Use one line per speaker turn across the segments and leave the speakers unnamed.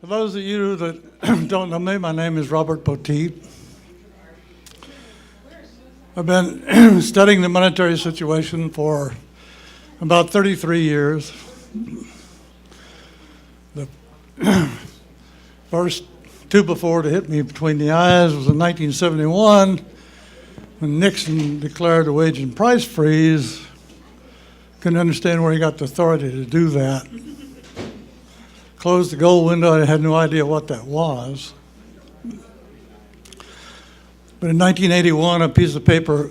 For those of you that don't know me, my name is Robert Poteat. I've been studying the monetary situation for about 33 years. The first two before to hit me between the eyes was in 1971 when Nixon declared a wage and price freeze. Couldn't understand where he got the authority to do that. Closed the gold window. I had no idea what that was. But in 1981, a piece of paper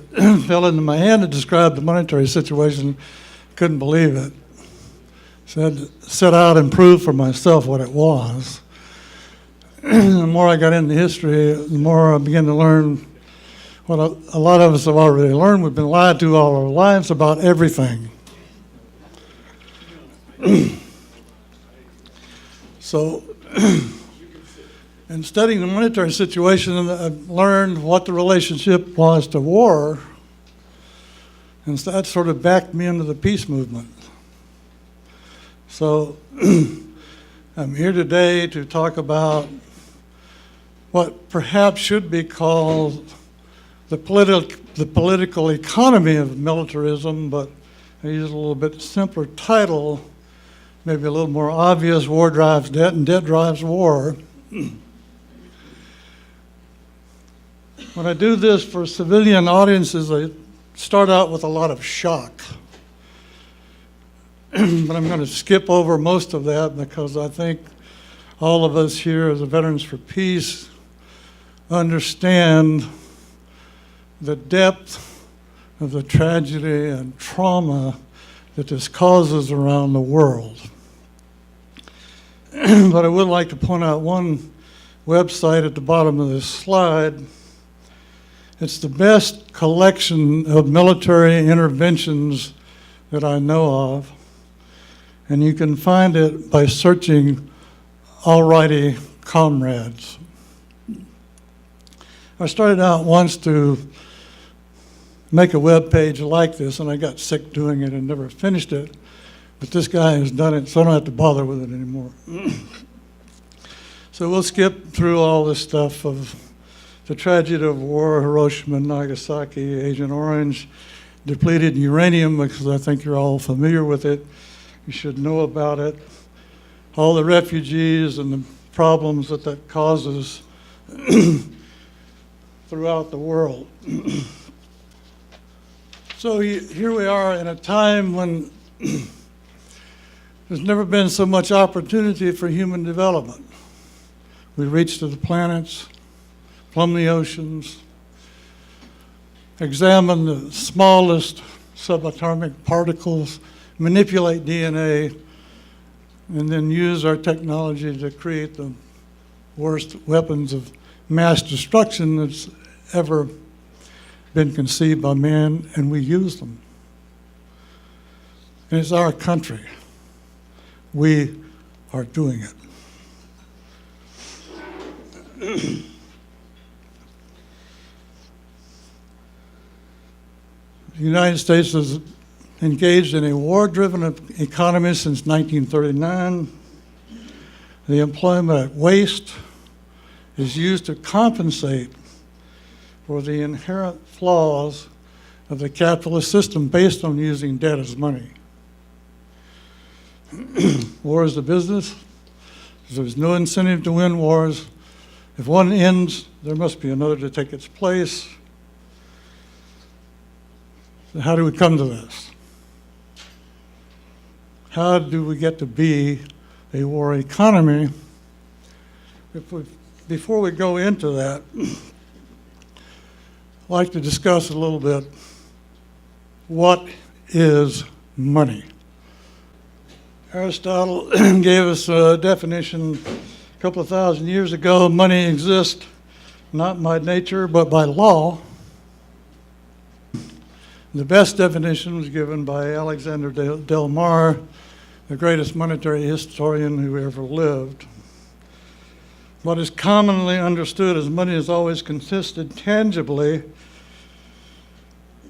fell into my hand that described the monetary situation. Couldn't believe it. So I had to set out and prove for myself what it was. The more I got into history, the more I began to learn what a lot of us have already learned. We've been lied to all our lives about everything. So, in studying the monetary situation, I learned what the relationship was to war, and that sort of backed me into the peace movement. So, I'm here today to talk about what perhaps should be called the political economy of militarism, but I use a little bit simpler title, maybe a little more obvious: war drives debt and debt drives war. When I do this for civilian audiences, I start out with a lot of shock. But I'm going to skip over most of that because I think all of us here as the Veterans for Peace understand the depth of the tragedy and trauma that this causes around the world. But I would like to point out one website at the bottom of this slide. It's the best collection of military interventions that I know of, and you can find it by searching Alrighty Comrades. I started out once to make a web page like this, and I got sick doing it and never finished it. But this guy has done it, so I don't have to bother with it anymore. So we'll skip through all this stuff of the tragedy of war, Hiroshima and Nagasaki, Agent Orange, depleted uranium, because I think you're all familiar with it. You should know about it. All the refugees and the problems that that causes throughout the world. So here we are in a time when there's never been so much opportunity for human development. We reach to the planets, plumb the oceans, examine the smallest subatomic particles, manipulate DNA, and then use our technology to create the worst weapons of mass destruction that's ever been conceived by man, and we use them. And it's our country. We are doing it. The United States has engaged in a war-driven economy since 1939. The employment waste is used to compensate for the inherent flaws of the capitalist system based on using debt as money. War is a business. There's no incentive to win wars. If one ends, there must be another to take its place. So how do we come to this? How do we get to be a war economy? Before we go into that, I'd like to discuss a little bit what is money. Aristotle gave us a definition a couple of thousand years ago. Money exists not by nature but by law. The best definition was given by Alexander Del Mar, the greatest monetary historian who ever lived. What is commonly understood as money has always consisted tangibly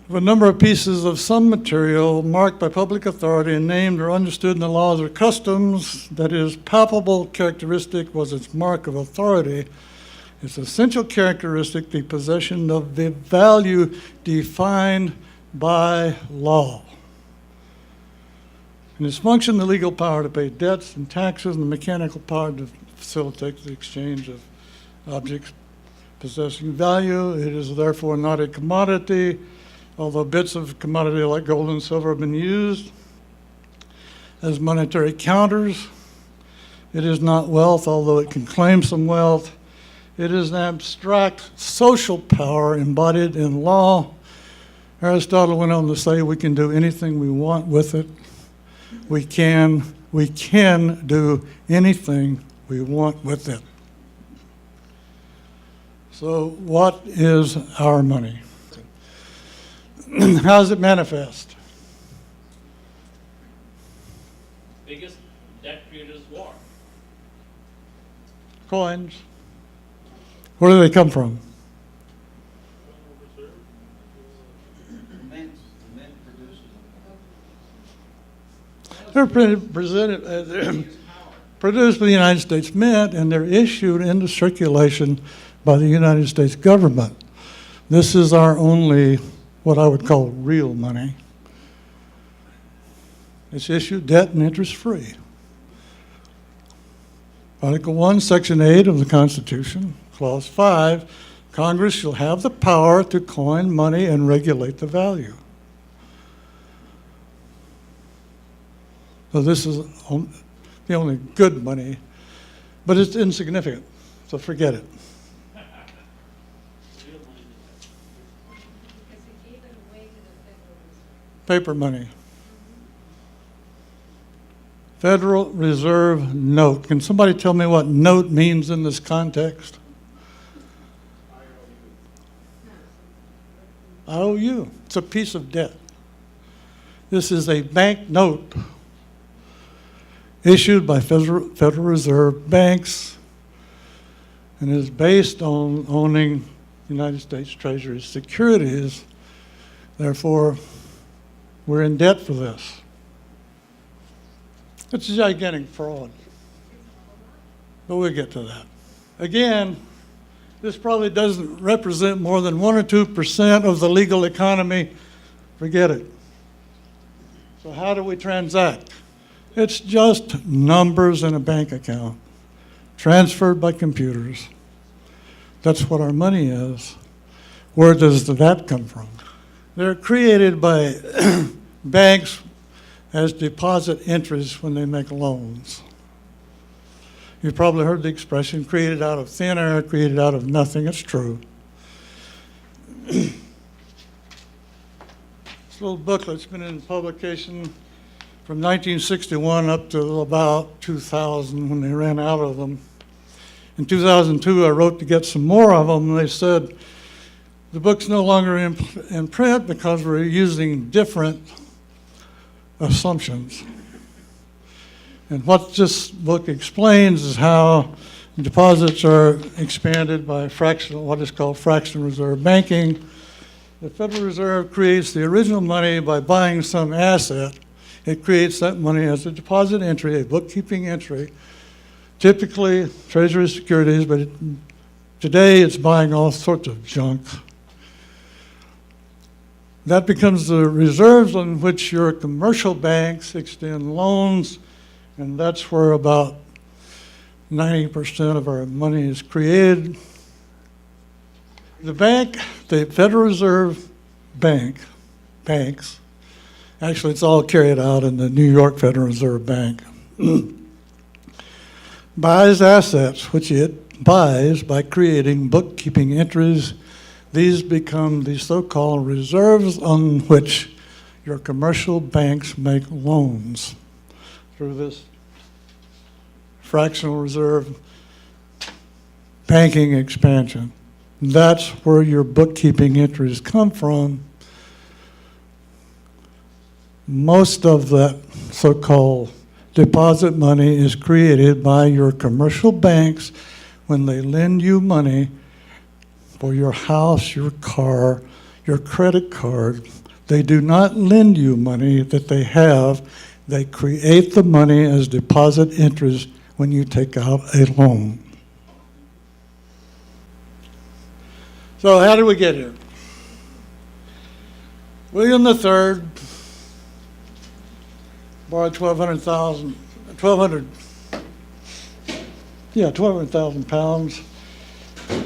If a number of pieces of some material marked by public authority and named or understood in the laws or customs, that is, palpable characteristic was its mark of authority, its essential characteristic, the possession of the value defined by law. In its function, the legal power to pay debts and taxes, and the mechanical power to facilitate the exchange of objects possessing value. It is therefore not a commodity, although bits of commodity like gold and silver have been used as monetary counters. It is not wealth, although it can claim some wealth. It is an abstract social power embodied in law. Aristotle went on to say we can do anything we want with it. We can do anything we want with it. So what is our money? How does it manifest?
Biggest debt creators war.
Coins. Where do they come from? They're produced by the United States Mint, and they're issued into circulation by the United States government. This is our only, what I would call, real money. It's issued debt and interest free. Article 1, Section 8 of the Constitution, Clause 5, Congress shall have the power to coin money and regulate the value. So this is the only good money, but it's insignificant, so forget it. Paper money. Federal Reserve note. Can somebody tell me what note means in this context? IOU. It's a piece of debt. This is a bank note issued by Federal Reserve banks and is based on owning United States Treasury securities. Therefore, we're in debt for this. It's a gigantic fraud. But we'll get to that. Again, this probably doesn't represent more than 1 or 2% of the legal economy. Forget it. So how do we transact? It's just numbers in a bank account, transferred by computers. That's what our money is. Where does that come from? They're created by banks as deposit entries when they make loans. You've probably heard the expression, created out of thin air, created out of nothing. It's true. This little booklet's been in publication from 1961 up to about 2000 when they ran out of them. In 2002, I wrote to get some more of them, and they said, the book's no longer in print because we're using different assumptions. And what this book explains is how deposits are expanded by what is called fractional reserve banking. The Federal Reserve creates the original money by buying some asset. It creates that money as a deposit entry, a bookkeeping entry, typically Treasury securities, but today it's buying all sorts of junk. That becomes the reserves on which your commercial banks extend loans, and that's where about 90% of our money is created. The Federal Reserve banks, actually it's all carried out in the New York Federal Reserve Bank, buys assets, which it buys by creating bookkeeping entries. These become the so-called reserves on which your commercial banks make loans through this fractional reserve banking expansion. That's where your bookkeeping entries come from. Most of that so-called deposit money is created by your commercial banks when they lend you money for your house, your car, your credit card. They do not lend you money that they have. They create the money as deposit interest when you take out a loan. So how did we get here? William III borrowed 1,200,000 pounds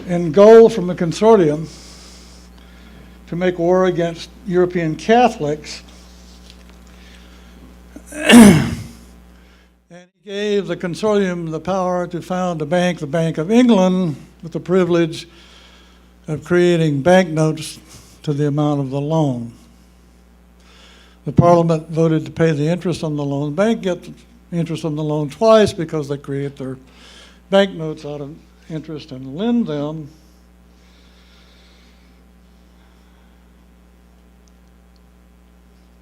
in gold from a consortium to make war against European Catholics. And he gave the consortium the power to found a bank, the Bank of England, with the privilege of creating banknotes to the amount of the loan. The Parliament voted to pay the interest on the loan. The bank gets interest on the loan twice because they create their banknotes out of interest and lend them.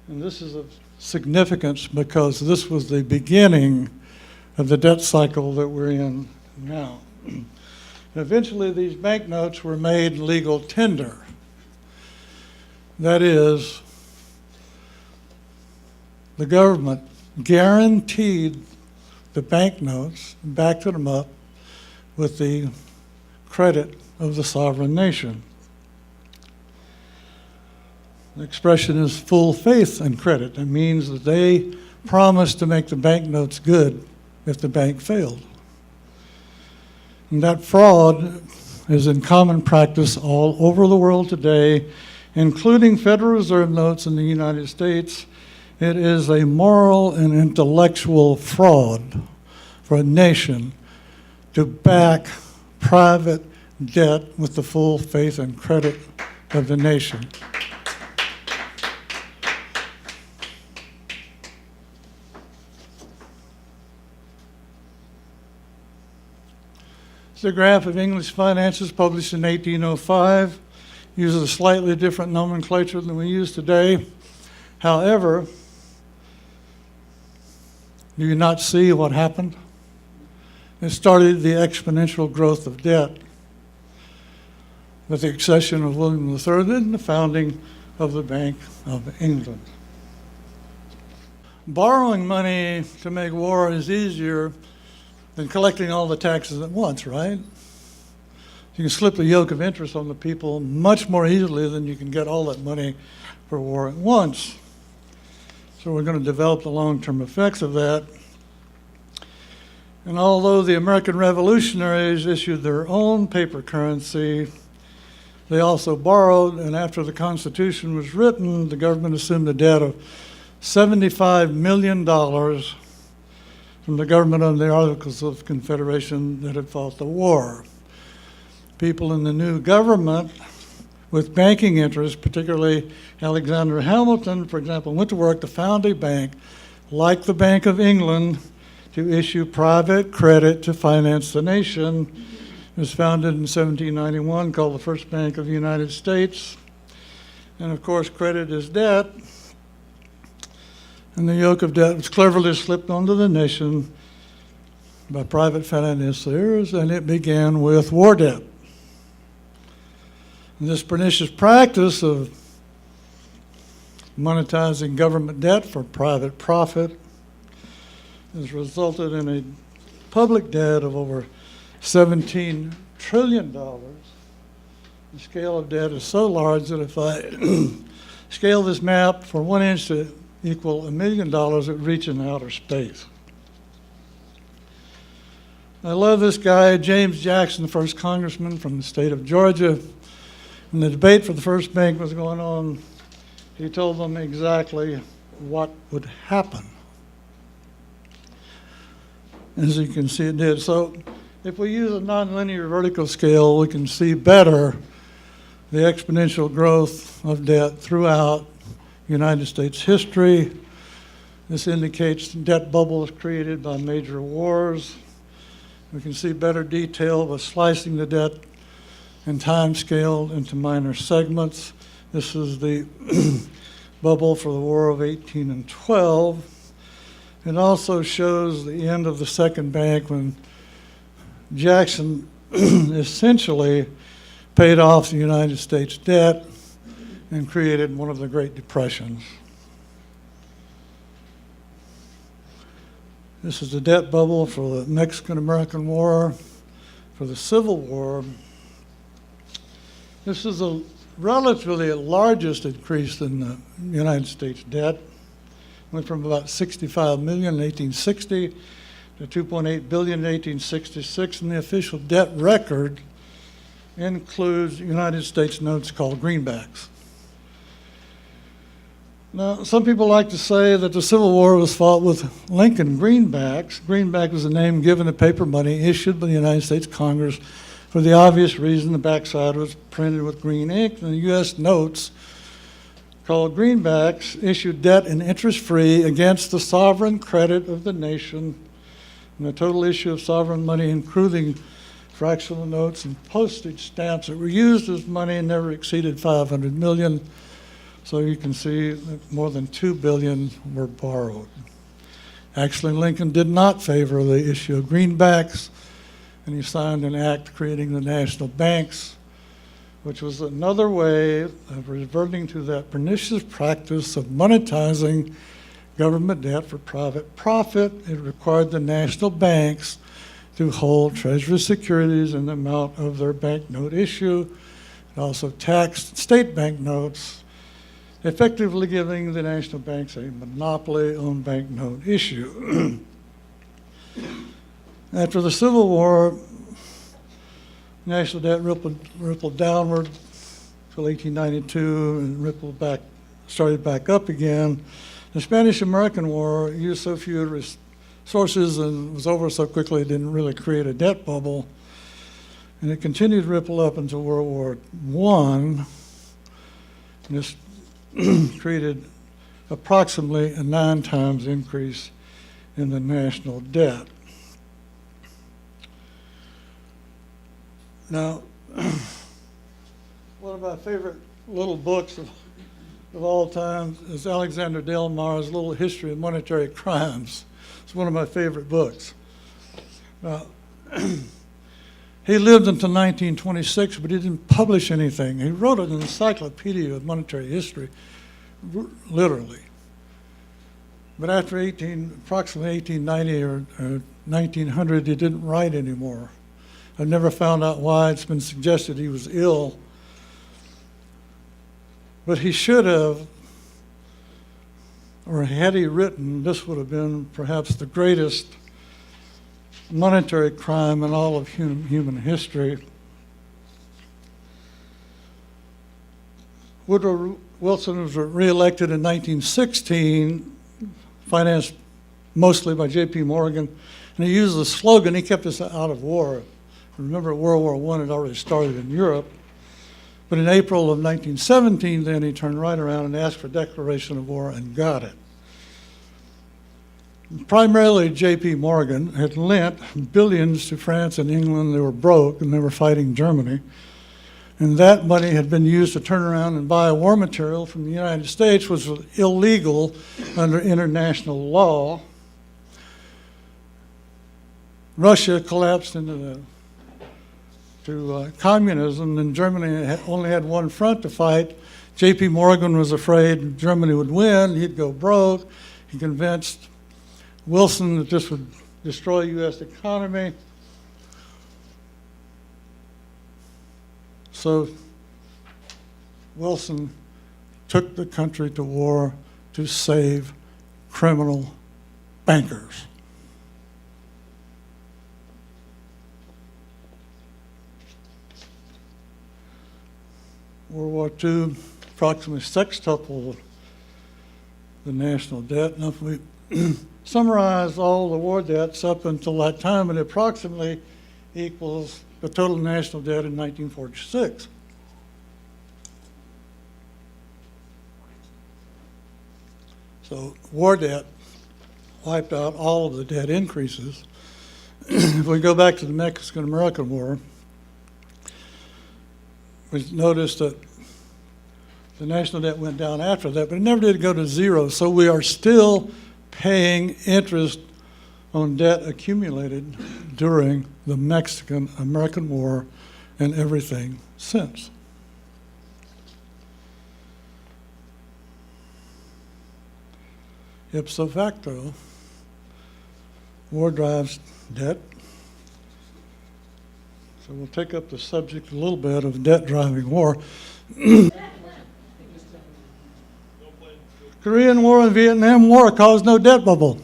And this is of significance because this was the beginning of the debt cycle that we're in now. And eventually these banknotes were made legal tender. That is, the government guaranteed the banknotes, backed them up with the credit of the sovereign nation. The expression is full faith and credit. It means that they promised to make the banknotes good if the bank failed. And that fraud is in common practice all over the world today, including Federal Reserve notes in the United States. It is a moral and intellectual fraud for a nation to back private debt with the full faith and credit of the nation. It's a graph of English finances published in 1805. Uses a slightly different nomenclature than we use today. However, do you not see what happened? It started the exponential growth of debt with the accession of William III and the founding of the Bank of England. Borrowing money to make war is easier than collecting all the taxes at once, right? You can slip the yoke of interest on the people much more easily than you can get all that money for war at once. So we're going to develop the long-term effects of that. And although the American revolutionaries issued their own paper currency, they also borrowed, and after the Constitution was written, the government assumed a debt of $75 million from the government under the Articles of Confederation that had fought the war. People in the new government with banking interests, particularly Alexander Hamilton, for example, went to work to found a bank like the Bank of England to issue private credit to finance the nation. It was founded in 1791, called the First Bank of the United States. And of course, credit is debt. And the yoke of debt was cleverly slipped onto the nation by private financiers, and it began with war debt. And this pernicious practice of monetizing government debt for private profit has resulted in a public debt of over $17 trillion. The scale of debt is so large that if I scale this map for 1 inch to equal $1 million, it would reach in outer space. I love this guy, James Jackson, the first congressman from the state of Georgia. When the debate for the first bank was going on, he told them exactly what would happen. As you can see, it did. So if we use a nonlinear vertical scale, we can see better the exponential growth of debt throughout United States history. This indicates debt bubbles created by major wars. We can see better detail by slicing the debt and time scaled into minor segments. This is the bubble for the War of 18 and 12. It also shows the end of the second bank when Jackson essentially paid off the United States debt and created one of the Great Depressions. This is the debt bubble for the Mexican-American War, for the Civil War. This is the relatively largest increase in the United States debt. Went from about 65 million in 1860 to 2.8 billion in 1866, and the official debt record includes United States notes called greenbacks. Now, some people like to say that the Civil War was fought with Lincoln greenbacks. Greenback was a name given to paper money issued by the United States Congress for the obvious reason the backside was printed with green ink, and the U.S. notes called greenbacks issued debt and interest-free against the sovereign credit of the nation, and the total issue of sovereign money, including fractional notes and postage stamps that were used as money, never exceeded 500 million. So you can see that more than 2 billion were borrowed. Actually, Lincoln did not favor the issue of greenbacks, and he signed an act creating the national banks, which was another way of reverting to that pernicious practice of monetizing government debt for private profit. It required the national banks to hold treasury securities in the amount of their banknote issue. It also taxed state banknotes, effectively giving the national banks a monopoly on banknote issue. After the Civil War, national debt rippled downward until 1892 and started back up again. The Spanish-American War used so few resources and was over so quickly it didn't really create a debt bubble. And it continued to ripple up until World War I. And this created approximately a 9 times increase in the national debt. Now, one of my favorite little books of all time is Alexander Delmar's Little History of Monetary Crimes. It's one of my favorite books. Now, he lived until 1926, but he didn't publish anything. He wrote an encyclopedia of monetary history, literally. But after approximately 1890 or 1900, he didn't write anymore. I've never found out why. It's been suggested he was ill. But he should have, or had he written, this would have been perhaps the greatest monetary crime in all of human history. Woodrow Wilson was reelected in 1916, financed mostly by J.P. Morgan, and he used the slogan, he kept us out of war. Remember, World War I had already started in Europe. But in April of 1917, then he turned right around and asked for a declaration of war and got it. Primarily, J.P. Morgan had lent billions to France and England. They were broke and they were fighting Germany. And that money had been used to turn around and buy war material from the United States, which was illegal under international law. Russia collapsed into communism, and Germany only had one front to fight. J.P. Morgan was afraid Germany would win. He'd go broke. He convinced Wilson that this would destroy the U.S. economy. So Wilson took the country to war to save criminal bankers. World War II approximately sextupled the national debt. Now, if we summarize all the war debts up until that time, it approximately equals the total national debt in 1946. So war debt wiped out all of the debt increases. If we go back to the Mexican-American War, we noticed that the national debt went down after that, but it never did go to zero. So we are still paying interest on debt accumulated during the Mexican-American War and everything since. ipso facto, war drives debt. So we'll take up the subject a little bit of debt driving war. Korean War and Vietnam War caused no debt bubble.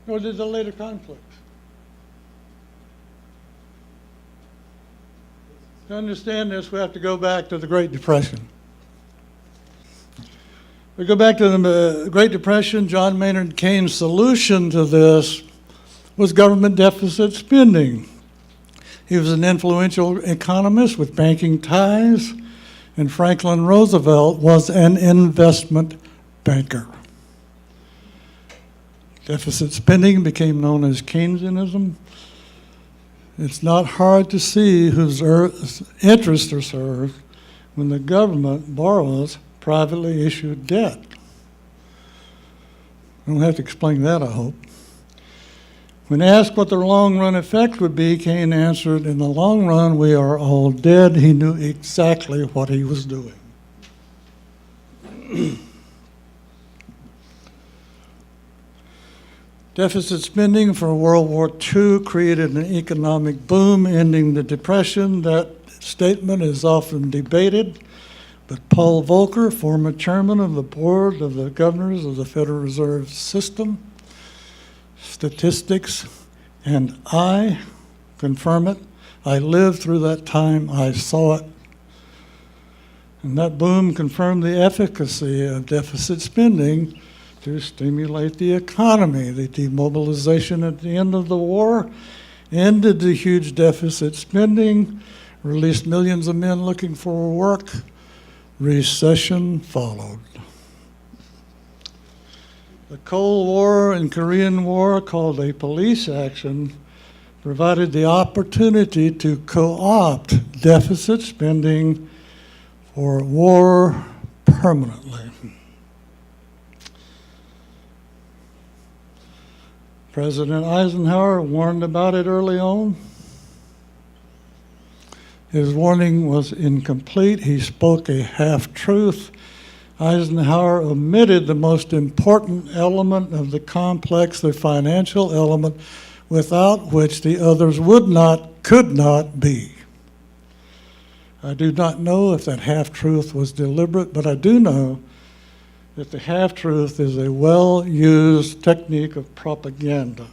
Nor did the later conflicts. To understand this, we have to go back to the Great Depression. We go back to the Great Depression. John Maynard Keynes' solution to this was government deficit spending. He was an influential economist with banking ties, and Franklin Roosevelt was an investment banker. Deficit spending became known as Keynesianism. It's not hard to see whose interests are served when the government borrows privately issued debt. I don't have to explain that, I hope. When asked what the long-run effect would be, Keynes answered, in the long run, we are all dead. He knew exactly what he was doing. Deficit spending for World War II created an economic boom, ending the Depression. That statement is often debated, but Paul Volcker, former chairman of the board of the governors of the Federal Reserve System, statistics, and I confirm it. I lived through that time. I saw it. And that boom confirmed the efficacy of deficit spending to stimulate the economy. The demobilization at the end of the war ended the huge deficit spending, released millions of men looking for work. Recession followed. The Cold War and Korean War, called a police action, provided the opportunity to co-opt deficit spending for war permanently. President Eisenhower warned about it early on. His warning was incomplete. He spoke a half-truth. Eisenhower omitted the most important element of the complex, the financial element, without which the others could not be. I do not know if that half-truth was deliberate, but I do know that the half-truth is a well-used technique of propaganda.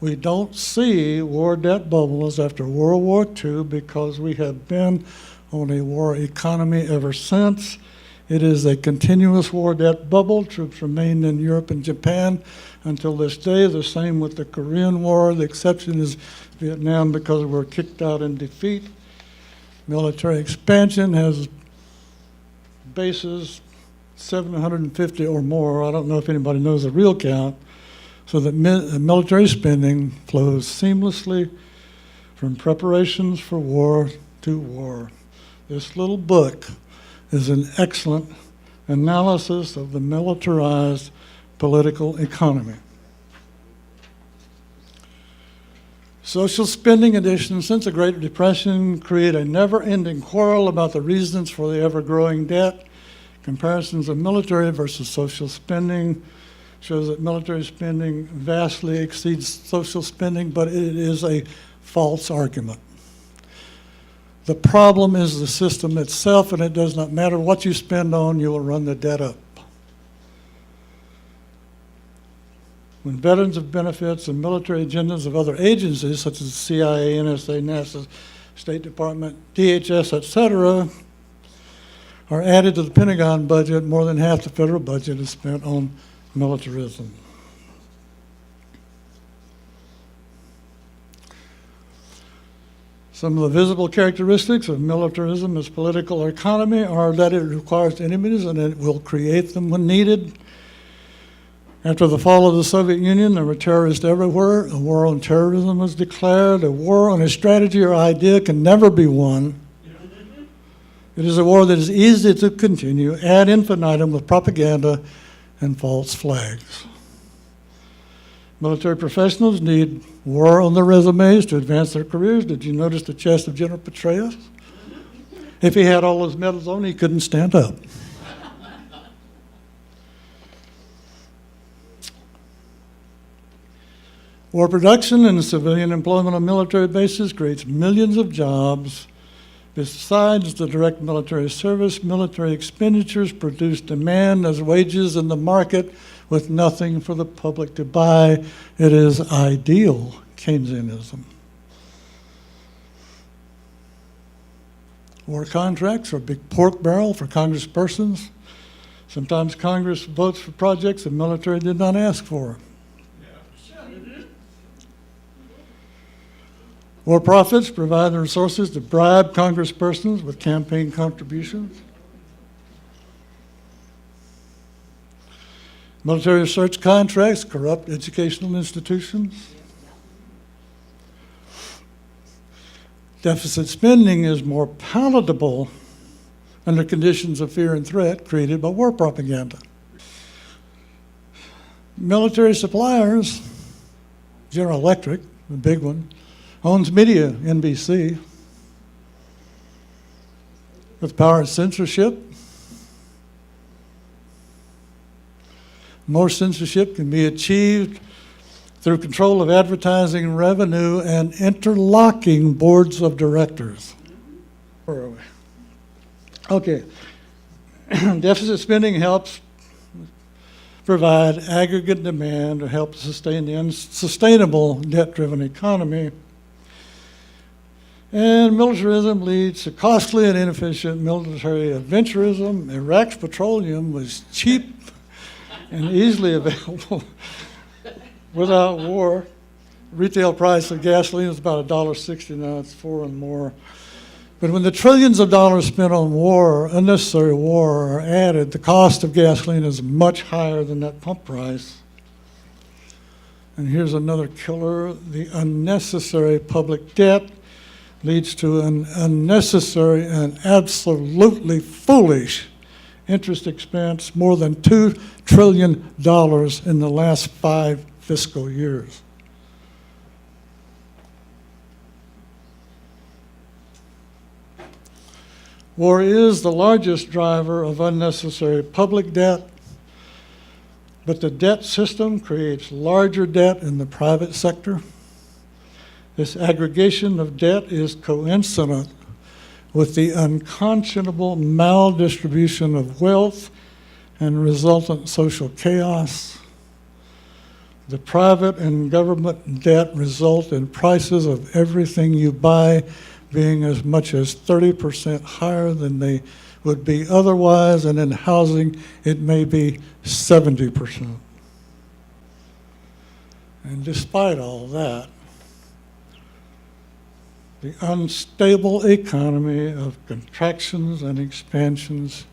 We don't see war debt bubbles after World War II because we have been on a war economy ever since. It is a continuous war debt bubble. Troops remained in Europe and Japan until this day. The same with the Korean War. The exception is Vietnam because we were kicked out in defeat. Military expansion has bases 750 or more. I don't know if anybody knows the real count. So that military spending flows seamlessly from preparations for war to war. This little book is an excellent analysis of the militarized political economy. Social spending edition since the Great Depression create a never-ending quarrel about the reasons for the ever-growing debt. Comparisons of military versus social spending shows that military spending vastly exceeds social spending, but it is a false argument. The problem is the system itself, and it does not matter what you spend on, you will run the debt up. When veterans of benefits and military agendas of other agencies, such as the CIA, NSA, NASA, State Department, DHS, etc., are added to the Pentagon budget, more than half the federal budget is spent on militarism. Some of the visible characteristics of militarism as political economy are that it requires enemies and it will create them when needed. After the fall of the Soviet Union, there were terrorists everywhere. A war on terrorism was declared. A war on a strategy or idea can never be won. It is a war that is easy to continue ad infinitum with propaganda and false flags. Military professionals need war on their resumes to advance their careers. Did you notice the chest of General Petraeus? If he had all those medals on, he couldn't stand up. War production and civilian employment on military bases creates millions of jobs. Besides the direct military service, military expenditures produce demand as wages in the market with nothing for the public to buy. It is ideal Keynesianism. War contracts are a big pork barrel for congresspersons. Sometimes Congress votes for projects the military did not ask for. War profits provide the resources to bribe congresspersons with campaign contributions. Military research contracts corrupt educational institutions. Deficit spending is more palatable under conditions of fear and threat created by war propaganda. Military suppliers, General Electric, the big one, owns media, NBC, with power of censorship. More censorship can be achieved through control of advertising revenue and interlocking boards of directors. Where are we? Okay. Deficit spending helps provide aggregate demand to help sustain the unsustainable debt-driven economy. And militarism leads to costly and inefficient military adventurism. Iraq's petroleum was cheap and easily available without war. Retail price of gasoline is about $1.60 now, it's $4 and more. But when the trillions of dollars spent on war, unnecessary war, are added, the cost of gasoline is much higher than that pump price. And here's another killer: the unnecessary public debt leads to an unnecessary and absolutely foolish interest expense, more than $2 trillion in the last 5 fiscal years. War is the largest driver of unnecessary public debt, but the debt system creates larger debt in the private sector. This aggregation of debt is coincident with the unconscionable maldistribution of wealth and resultant social chaos. The private and government debt result in prices of everything you buy being as much as 30% higher than they would be otherwise, and in housing it may be 70%. And despite all that, the unstable economy of contractions and expansions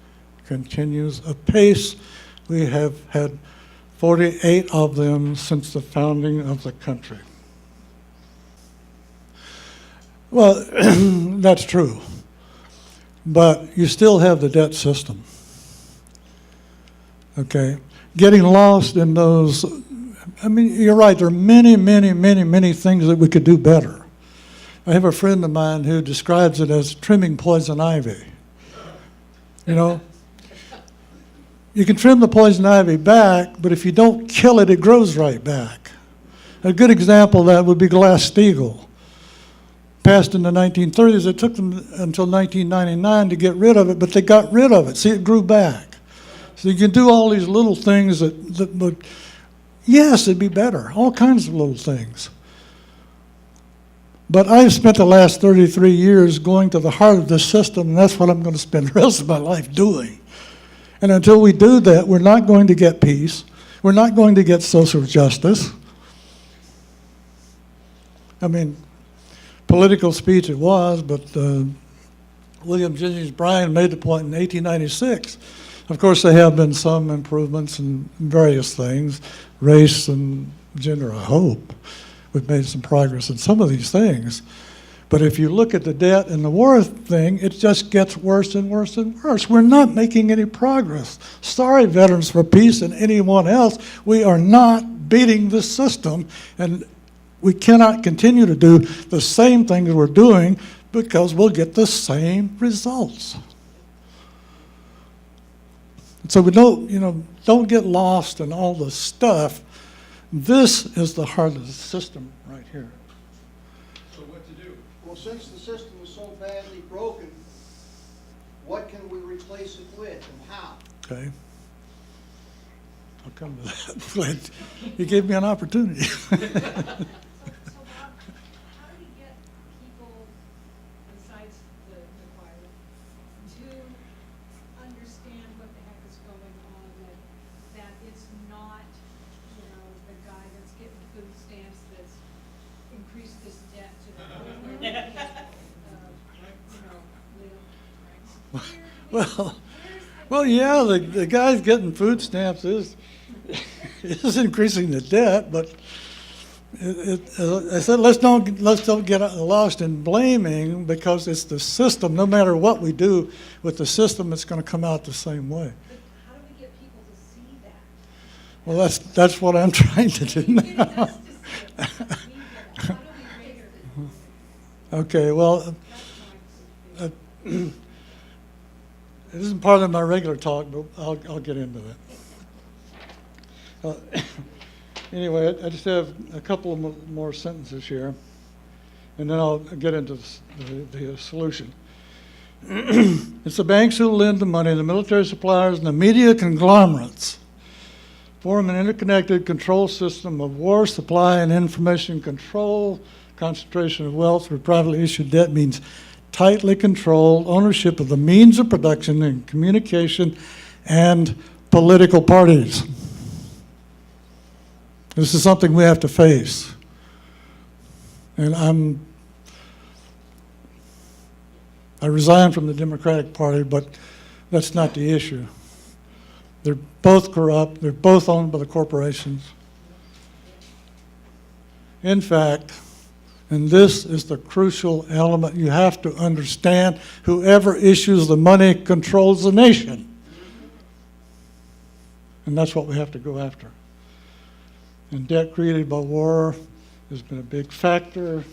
continues apace. We have had 48 of them since the founding of the country. Well, that's true, but you still have the debt system, okay? Getting lost in those, I mean, you're right, there are many, many, many, many things that we could do better. I have a friend of mine who describes it as trimming poison ivy. You know, you can trim the poison ivy back, but if you don't kill it, it grows right back. A good example of that would be Glass-Steagall. Passed in the 1930s, it took them until 1999 to get rid of it, but they got rid of it. See, it grew back. So you can do all these little things that would, yes, it'd be better, all kinds of little things. But I've spent the last 33 years going to the heart of this system, and that's what I'm going to spend the rest of my life doing. And until we do that, we're not going to get peace. We're not going to get social justice. I mean, political speech it was, but William Jennings Bryan made the point in 1896. Of course, there have been some improvements in various things, race and gender, I hope. We've made some progress in some of these things. But if you look at the debt and the war thing, it just gets worse and worse and worse. We're not making any progress. Sorry, Veterans for Peace and anyone else, we are not beating the system, and we cannot continue to do the same things we're doing because we'll get the same results. So we don't get lost in all the stuff. This is the heart of the system right here.
So what to do?
Well, since the system is so badly broken, what can we replace it with and how?
Okay. I'll come to that. Glad you gave me an opportunity.
So Bob, how do we get people besides the choir to understand what the heck is going on, that it's not, the guy that's getting food stamps that's increased this debt to the point where we can't, live?
Well, yeah, the guy's getting food stamps is increasing the debt, but I said let's don't get lost in blaming, because it's the system. No matter what we do with the system, it's going to come out the same way.
But how do we get people to see that?
Well, that's what I'm trying to do now.
How do we raise it?
Okay, well,
That's my
it isn't part of my regular talk, but I'll get into that. Anyway, I just have a couple of more sentences here, and then I'll get into the solution. It's the banks who lend the money, the military suppliers, and the media conglomerates form an interconnected control system of war, supply, and information control. Concentration of wealth through privately issued debt means tightly controlled ownership of the means of production and communication and political parties. This is something we have to face. And I resigned from the Democratic Party, but that's not the issue. They're both corrupt. They're both owned by the corporations. In fact, and this is the crucial element you have to understand, whoever issues the money controls the nation. And that's what we have to go after. And debt created by war has been a big factor.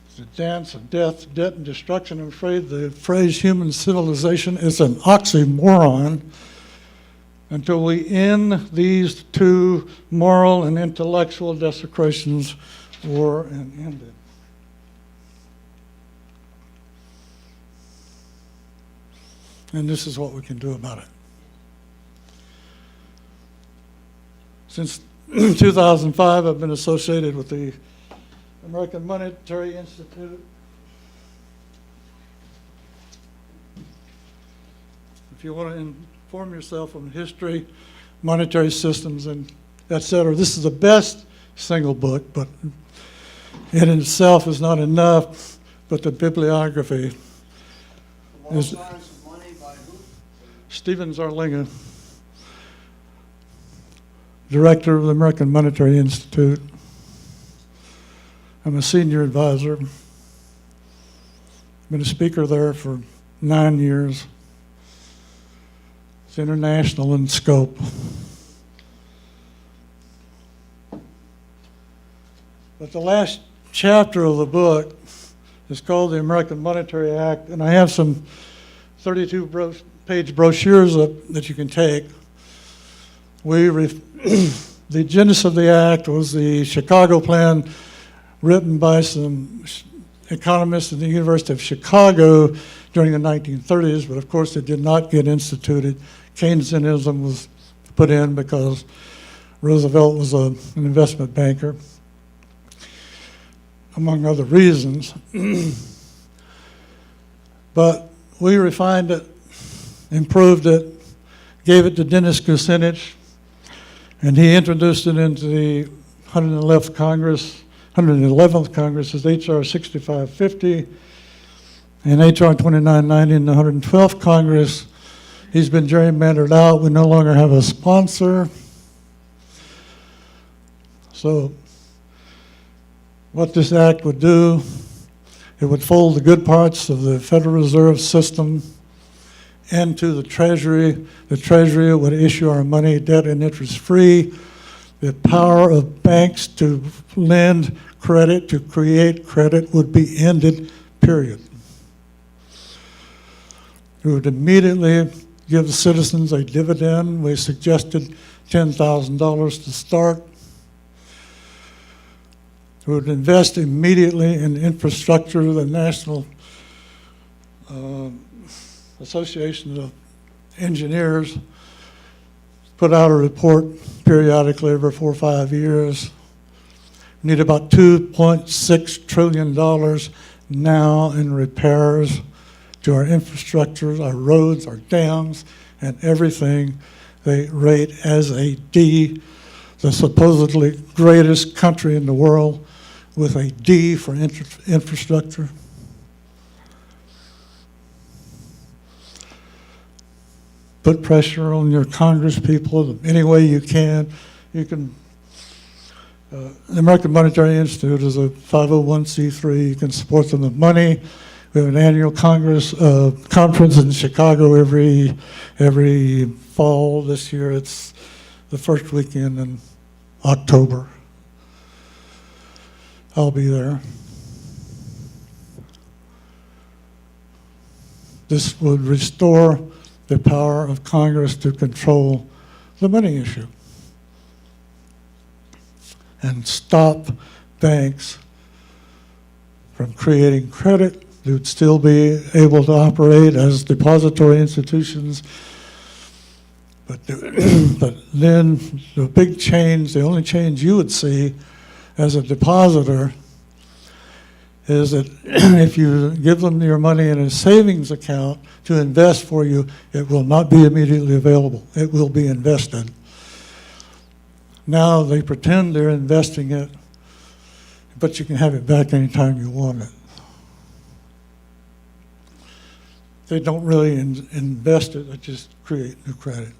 It's a dance of death, debt, and destruction. I'm afraid the phrase human civilization is an oxymoron until we end these two moral and intellectual desecrations. War and ended. And this is what we can do about it. Since 2005, I've been associated with the American Monetary Institute. If you want to inform yourself on history, monetary systems, and et cetera, this is the best single book, but it in itself is not enough, but the bibliography
The
is
Lost Science of Money by who?
Steven Zarlenga, director of the American Monetary Institute. I'm a senior advisor. Been a speaker there for 9 years. It's international in scope. But the last chapter of the book is called the American Monetary Act, and I have some 32-page brochures that you can take. The genesis of the act was the Chicago Plan, written by some economists at the University of Chicago during the 1930s, but of course it did not get instituted. Keynesianism was put in because Roosevelt was an investment banker, among other reasons. But we refined it, improved it, gave it to Dennis Kucinich, and he introduced it into the 111th Congress as H.R. 6550 and H.R. 2990 in the 112th Congress. He's been gerrymandered out. We no longer have a sponsor. So what this act would do, it would fold the good parts of the Federal Reserve System into the Treasury. The Treasury would issue our money, debt and interest free. The power of banks to lend credit, to create credit, would be ended, period. We would immediately give the citizens a dividend. We suggested $10,000 to start. We would invest immediately in infrastructure. The National Association of Engineers put out a report periodically every 4 or 5 years. We need about $2.6 trillion now in repairs to our infrastructure, our roads, our dams, and everything. They rate as a D, the supposedly greatest country in the world with a D for infrastructure. Put pressure on your Congress people any way you can. You can. The American Monetary Institute is a 501c3. You can support them with money. We have an annual conference in Chicago every fall. This year it's the first weekend in October. I'll be there. This would restore the power of Congress to control the money issue and stop banks from creating credit. They would still be able to operate as depository institutions. But then the big change, the only change you would see as a depositor is that if you give them your money in a savings account to invest for you, it will not be immediately available. It will be invested. Now they pretend they're investing it, but you can have it back anytime you want it. They don't really invest it, they just create new credit.